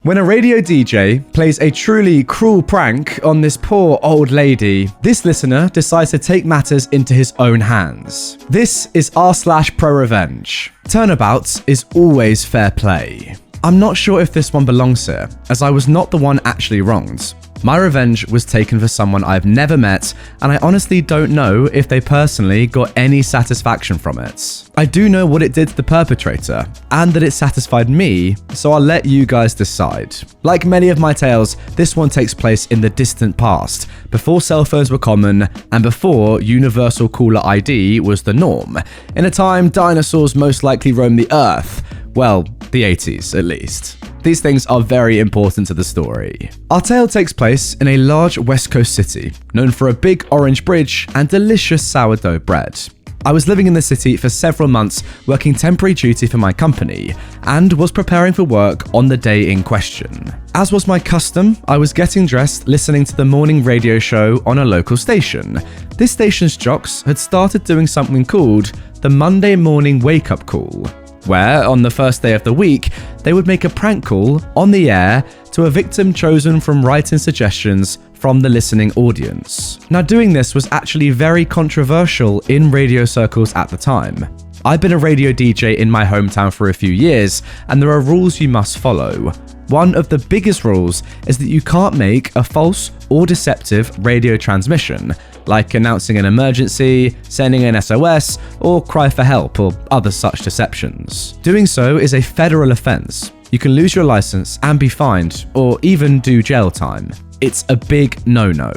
When a radio DJ plays a truly cruel prank on this poor old lady, this listener decides to take matters into his own hands. This is r/ProRevenge. Turnabout is always fair play. I'm not sure if this one belongs here, as I was not the one actually wronged. My revenge was taken for someone I've never met, and I honestly don't know if they personally got any satisfaction from it. I do know what it did to the perpetrator, and that it satisfied me, so I'll let you guys decide. Like many of my tales, this one takes place in the distant past, before cell phones were common, and before universal caller ID was the norm, in a time dinosaurs most likely roamed the earth. Well, the 80s at least. These things are very important to the story. Our tale takes place in a large West Coast city, known for a big orange bridge and delicious sourdough bread. I was living in the city for several months, working temporary duty for my company, and was preparing for work on the day in question. As was my custom, I was getting dressed, listening to the morning radio show on a local station. This station's jocks had started doing something called the Monday morning wake-up call, where, on the first day of the week, they would make a prank call on the air to a victim chosen from write-in suggestions from the listening audience. Now, doing this was actually very controversial in radio circles at the time. I've been a radio DJ in my hometown for a few years, and there are rules you must follow. One of the biggest rules is that you can't make a false or deceptive radio transmission, like announcing an emergency, sending an SOS, or cry for help, or other such deceptions. Doing so is a federal offense. You can lose your license and be fined, or even do jail time. It's a big no-no.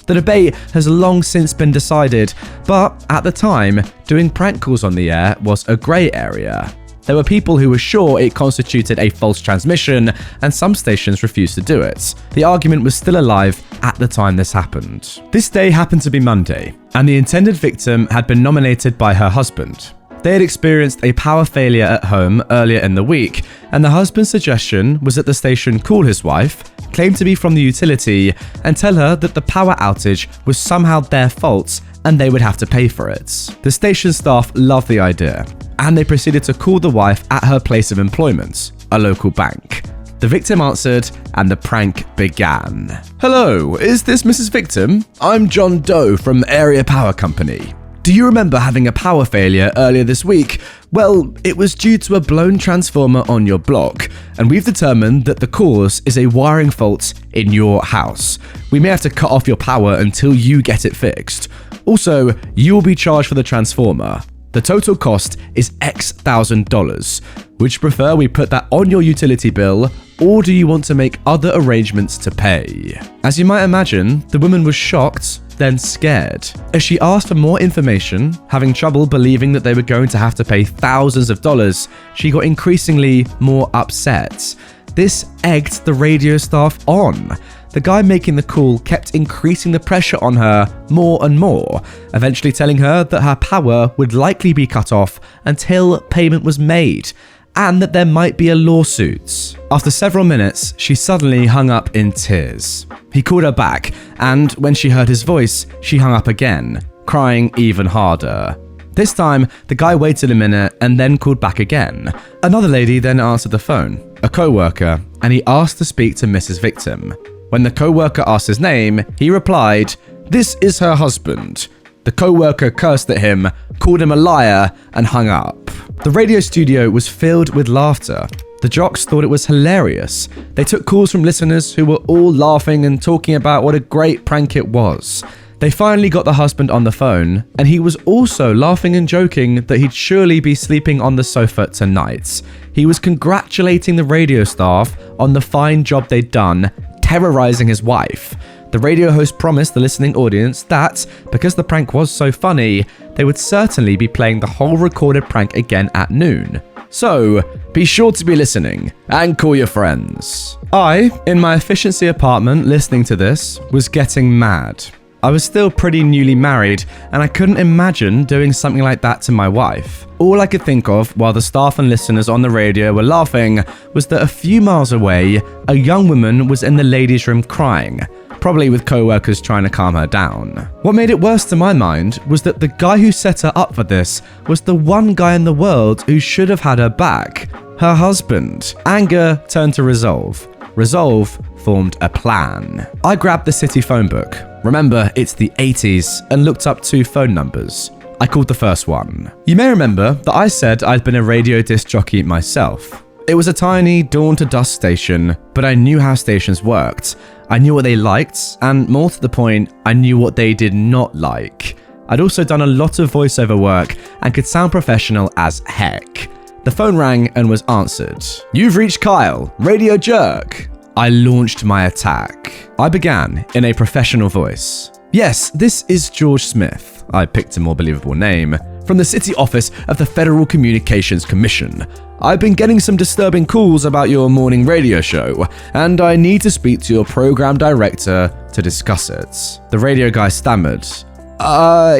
The debate has long since been decided, but at the time, doing prank calls on the air was a grey area. There were people who were sure it constituted a false transmission, and some stations refused to do it. The argument was still alive at the time this happened. This day happened to be Monday, and the intended victim had been nominated by her husband. They had experienced a power failure at home earlier in the week, and the husband's suggestion was that the station call his wife, claim to be from the utility, and tell her that the power outage was somehow their fault and they would have to pay for it. The station staff loved the idea, and they proceeded to call the wife at her place of employment, a local bank. The victim answered, and the prank began. "Hello, is this Mrs. Victim? I'm John Doe from Area Power Company. Do you remember having a power failure earlier this week? Well, it was due to a blown transformer on your block, and we've determined that the cause is a wiring fault in your house. We may have to cut off your power until you get it fixed. Also, you will be charged for the transformer. The total cost is X thousand dollars. Would you prefer we put that on your utility bill, or do you want to make other arrangements to pay?" As you might imagine, the woman was shocked, then scared. As she asked for more information, having trouble believing that they were going to have to pay thousands of dollars, she got increasingly more upset. This egged the radio staff on. The guy making the call kept increasing the pressure on her more and more, eventually telling her that her power would likely be cut off until payment was made, and that there might be a lawsuit. After several minutes, she suddenly hung up in tears. He called her back, and when she heard his voice, she hung up again, crying even harder. This time, the guy waited a minute and then called back again. Another lady then answered the phone, a co-worker, and he asked to speak to Mrs. Victim. When the co-worker asked his name, he replied, "This is her husband." The co-worker cursed at him, called him a liar, and hung up. The radio studio was filled with laughter. The jocks thought it was hilarious. They took calls from listeners who were all laughing and talking about what a great prank it was. They finally got the husband on the phone, and he was also laughing and joking that he'd surely be sleeping on the sofa tonight. He was congratulating the radio staff on the fine job they'd done, terrorizing his wife. The radio host promised the listening audience that, because the prank was so funny, they would certainly be playing the whole recorded prank again at noon. So, be sure to be listening, and call your friends. I, in my efficiency apartment listening to this, was getting mad. I was still pretty newly married, and I couldn't imagine doing something like that to my wife. All I could think of while the staff and listeners on the radio were laughing was that a few miles away, a young woman was in the ladies' room crying, probably with co-workers trying to calm her down. What made it worse to my mind was that the guy who set her up for this was the one guy in the world who should have had her back, her husband. Anger turned to resolve. resolve formed a plan. I grabbed the city phone book. Remember, it's the 80s, and looked up 2 phone numbers. I called the first one. You may remember that I said I'd been a radio disc jockey myself. It was a tiny dawn-to-dusk station, but I knew how stations worked. I knew what they liked, and more to the point, I knew what they did not like. I'd also done a lot of voiceover work and could sound professional as heck. The phone rang and was answered. "You've reached Kyle, Radio Jerk." I launched my attack. I began in a professional voice. "Yes, this is George Smith." I picked a more believable name. "From the City Office of the Federal Communications Commission. I've been getting some disturbing calls about your morning radio show, and I need to speak to your program director to discuss it." The radio guy stammered.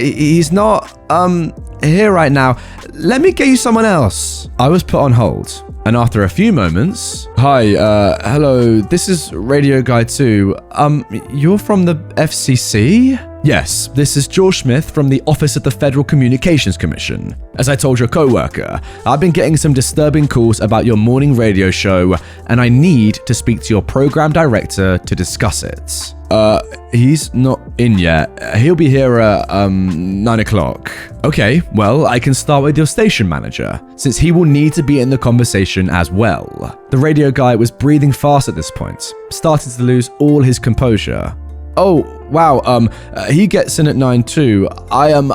He's not, here right now. Let me get you someone else." I was put on hold, and after a few moments, "Hi, hello, this is Radio Guy 2. You're from the FCC?" "Yes, this is George Smith from the Office of the Federal Communications Commission. As I told your co-worker, I've been getting some disturbing calls about your morning radio show, and I need to speak to your program director to discuss it." He's not in yet. He'll be here at, 9 o'clock. "Okay, well, I can start with your station manager, since he will need to be in the conversation as well." The radio guy was breathing fast at this point, starting to lose all his composure. "Oh, wow, he gets in at 9 too. Can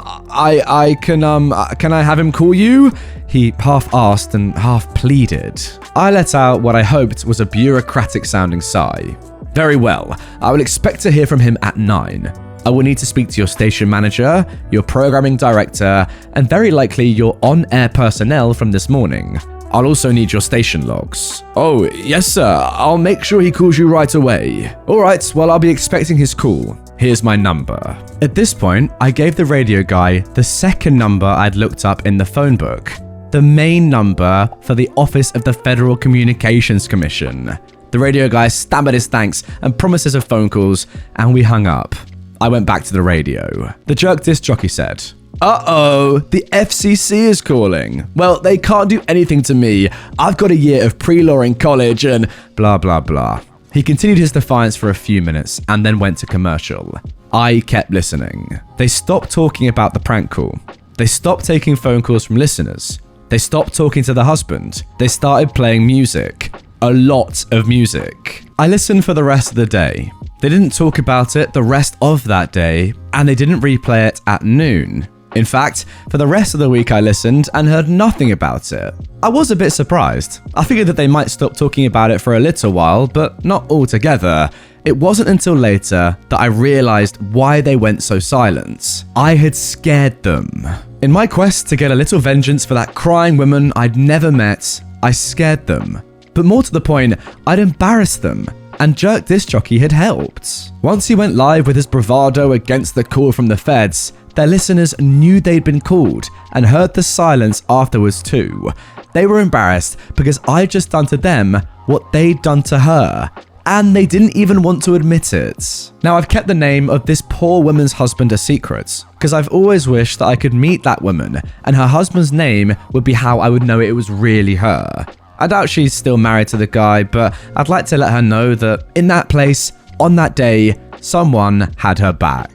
I have him call you?" He half asked and half pleaded. I let out what I hoped was a bureaucratic sounding sigh. "Very well, I will expect to hear from him at 9. I will need to speak to your station manager, your programming director, and very likely your on-air personnel from this morning. I'll also need your station logs." "Oh, yes sir, I'll make sure he calls you right away." "All right, well I'll be expecting his call. Here's my number." At this point, I gave the radio guy the second number I'd looked up in the phone book. The main number for the Office of the Federal Communications Commission. The radio guy stammered his thanks and promises of phone calls, and we hung up. I went back to the radio. The jerk disc jockey said, "Uh-oh, the FCC is calling. Well, they can't do anything to me. I've got a year of pre-law in college and blah, blah, blah." He continued his defiance for a few minutes and then went to commercial. I kept listening. They stopped talking about the prank call. They stopped taking phone calls from listeners. They stopped talking to the husband. They started playing music. A lot of music. I listened for the rest of the day. They didn't talk about it the rest of that day, and they didn't replay it at noon. In fact, for the rest of the week I listened and heard nothing about it. I was a bit surprised. I figured that they might stop talking about it for a little while, but not altogether. It wasn't until later that I realized why they went so silent. I had scared them. In my quest to get a little vengeance for that crying woman I'd never met, I scared them. But more to the point, I'd embarrassed them, and Jerk Disc Jockey had helped. Once he went live with his bravado against the call from the feds, their listeners knew they'd been called and heard the silence afterwards too. They were embarrassed because I'd just done to them what they'd done to her, and they didn't even want to admit it. Now, I've kept the name of this poor woman's husband a secret, because I've always wished that I could meet that woman, and her husband's name would be how I would know it was really her. I doubt she's still married to the guy, but I'd like to let her know that in that place, on that day, someone had her back.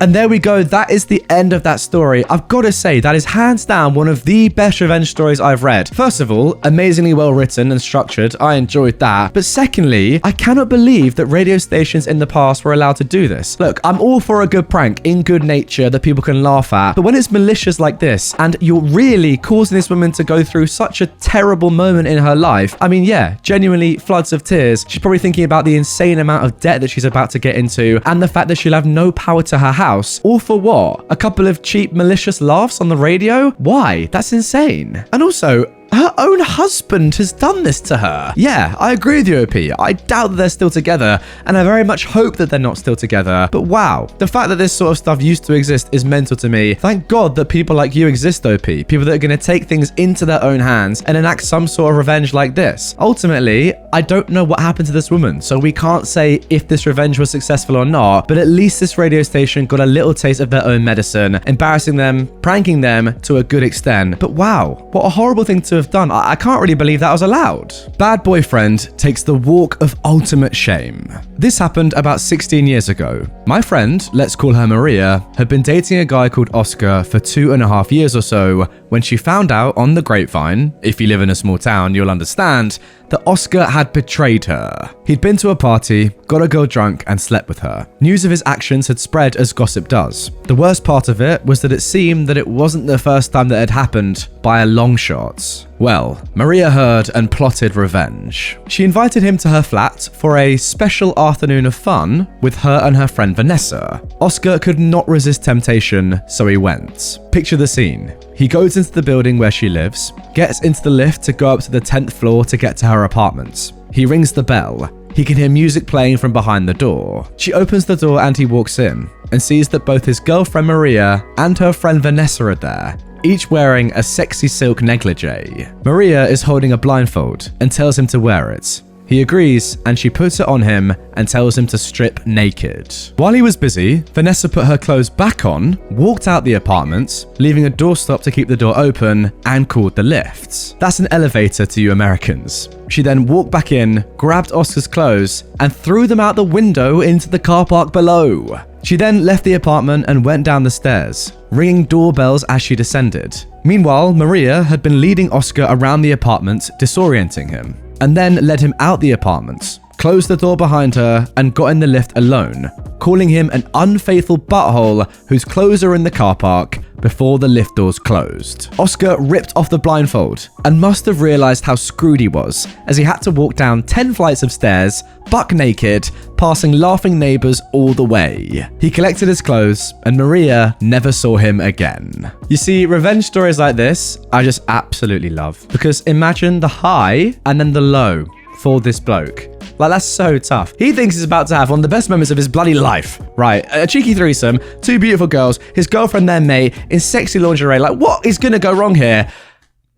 And there we go, that is the end of that story. I've got to say, that is hands down one of the best revenge stories I've read. First of all, amazingly well written and structured, I enjoyed that. But secondly, I cannot believe that radio stations in the past were allowed to do this. Look, I'm all for a good prank in good nature that people can laugh at, but when it's malicious like this, and you're really causing this woman to go through such a terrible moment in her life, I mean, yeah, genuinely floods of tears. She's probably thinking about the insane amount of debt that she's about to get into, and the fact that she'll have no power to her house. All for what? A couple of cheap malicious laughs on the radio? Why? That's insane. And also, her own husband has done this to her. Yeah, I agree with you, OP. I doubt that they're still together, and I very much hope that they're not still together. But wow, the fact that this sort of stuff used to exist is mental to me. Thank God that people like you exist, OP. People that are going to take things into their own hands and enact some sort of revenge like this. Ultimately, I don't know what happened to this woman, so we can't say if this revenge was successful or not, but at least this radio station got a little taste of their own medicine, embarrassing them, pranking them to a good extent. But wow, what a horrible thing to have done. I can't really believe that was allowed. Bad boyfriend takes the walk of ultimate shame. This happened about 16 years ago. My friend, let's call her Maria, had been dating a guy called Oscar for 2.5 years or so when she found out on the grapevine, if you live in a small town, you'll understand, that Oscar had betrayed her. He'd been to a party, got a girl drunk, and slept with her. News of his actions had spread as gossip does. The worst part of it was that it seemed that it wasn't the first time that had happened by a long shot. Well, Maria heard and plotted revenge. She invited him to her flat for a special afternoon of fun with her and her friend Vanessa. Oscar could not resist temptation, so he went. Picture the scene. He goes into the building where she lives, gets into the lift to go up to the 10th floor to get to her apartment. He rings the bell. He can hear music playing from behind the door. She opens the door and he walks in and sees that both his girlfriend Maria and her friend Vanessa are there, each wearing a sexy silk negligee. Maria is holding a blindfold and tells him to wear it. He agrees, and she puts it on him and tells him to strip naked. While he was busy, Vanessa put her clothes back on, walked out the apartment, leaving a doorstop to keep the door open, and called the lift. That's an elevator to you Americans. She then walked back in, grabbed Oscar's clothes, and threw them out the window into the car park below. She then left the apartment and went down the stairs, ringing doorbells as she descended. Meanwhile, Maria had been leading Oscar around the apartment, disorienting him, and then led him out the apartment, closed the door behind her, and got in the lift alone, calling him an unfaithful butthole whose clothes are in the car park before the lift doors closed. Oscar ripped off the blindfold and must have realized how screwed he was, as he had to walk down 10 flights of stairs, buck naked, passing laughing neighbors all the way. He collected his clothes, and Maria never saw him again. You see, revenge stories like this, I just absolutely love. Because imagine the high and then the low for this bloke. Like, that's so tough. He thinks he's about to have one of the best moments of his bloody life. Right, a cheeky threesome, 2 beautiful girls, his girlfriend, their mate, in sexy lingerie. Like, what is gonna go wrong here?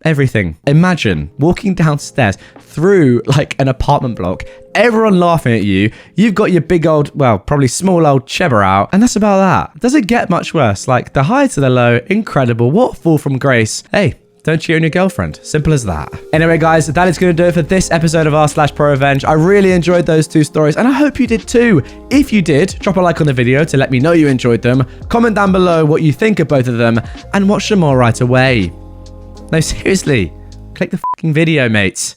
Everything. Imagine walking downstairs through like an apartment block, everyone laughing at you. You've got your big old, well, probably small old chebber out, and that's about that. Does it get much worse? Like, the high to the low, incredible. What fall from grace? Hey, don't cheat on your girlfriend. Simple as that. Anyway, guys, that is going to do it for this episode of r/ProRevenge. I really enjoyed those 2 stories, and I hope you did too. If you did, drop a like on the video to let me know you enjoyed them. Comment down below what you think of both of them, and watch them all right away. No, seriously. Click the fucking video, mates.